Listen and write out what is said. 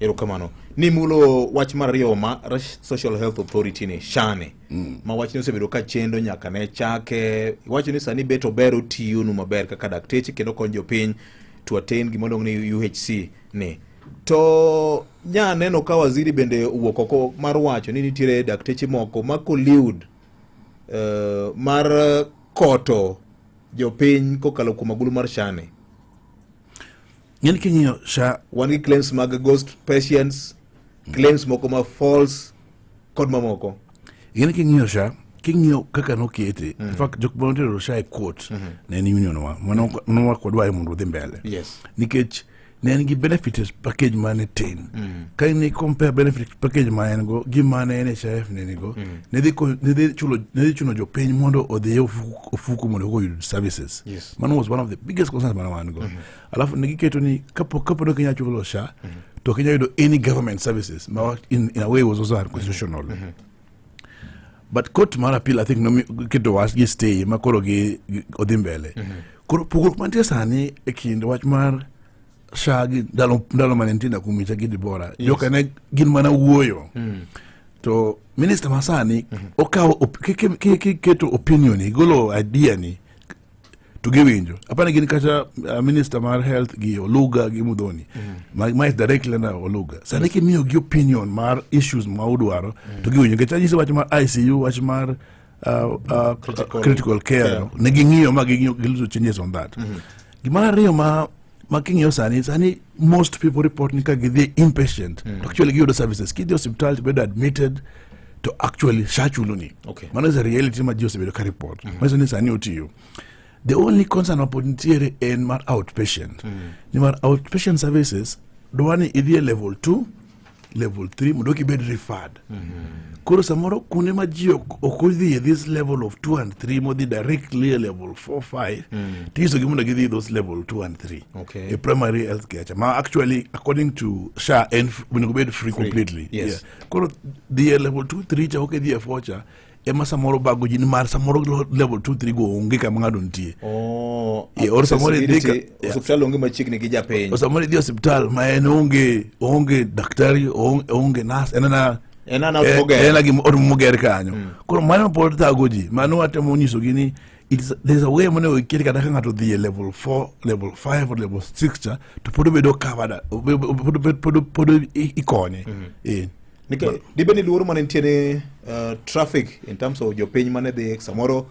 Erokamano. Ni mulo wach mar ariyo ma Social Health Authority ni shane. Ma wach ni osebedo ka chendo nyaka ne chake. Wach ni sani beto bero tiyo nu maber kaka dakteche kendo konjo piny to attain gimodong ni UHC ni. To nya neno ka waziri bende uwuok oko mar wacho ni nitiere dakteche moko ma koliud mar koto jopiny kokalo kuom agulu mar shane. Ng'eni king'iyo SHA wan gi claims mag ghost patients, claims moko ma false kod mamoko. Ng'eni king'iyo SHA king'iyo kaka nokete in fact jok montero SHA e court ne en union wa mano kodwa e mondo dhi mbele nikech ne en gi benefits package mane tin ka ni compare benefit package ma en go gi mane NHIF ne nigo ne dhi chuno jopiny mondo odhi ofuku mondo oyud services. Mano was one of the biggest concerns mane wan go. Alafu ne giketo ni kapo no Kenya chulo SHA to Kenya yudo any government services in a way was also unconstitutional. But court mar appeal I think no keto was gi stay ma koro gi odhi mbele. Koro pogruok mantie sani e kind wach mar SHA gi dalo manentina kumita gi dibora joka ne gin mana wuoyo to minister masani okawo keto opinion igolo idea ni to give winjo apana gin kata minister mar health gi Oluga gi Mudhoni ma directly na Oluga sani kimiyo gi opinion mar issues ma udwaro to gi winjo ngechanyise wach mar ICU wach mar critical care ne ging'iyo ma giluso changes on that. Gimana ariyo ma king'iyo sani most people report ni ka gidhi inpatient to actually give the services kidhi hospital to be admitted to actually SHA chulo ni. Mano is a reality ma ji osebedo ka report. Maso ni sani otiyo. The only concern opportunity en mar outpatient. Ni mar outpatient services dwani idhi level 2 level 3 mondo kibed referred. Koro samoro kune ma ji okodhi at this level of 2 and 3 modi directly level 4 5 tiso gimondo gidhi those level 2 and 3 a primary health care ma actually according to SHA and when you be free completely. Koro the level 2 3 cha okidhi e 4 cha ema samoro bago jini mar samoro level 2 3 go onge ka ngado ntie or samoro dika hospital onge machiegni gi japiny samoro di hospital ma en onge daktari onge nurse enana gi moger kanyo koro mano pod thago ji mano atemo nyiso gini there's a way mono ikiri kata ngato dhi level 4 level 5 or level 6 cha to pod bedo covered pod ikonye Dibeni luoro manentiere traffic in terms of jopiny mane dhi samoro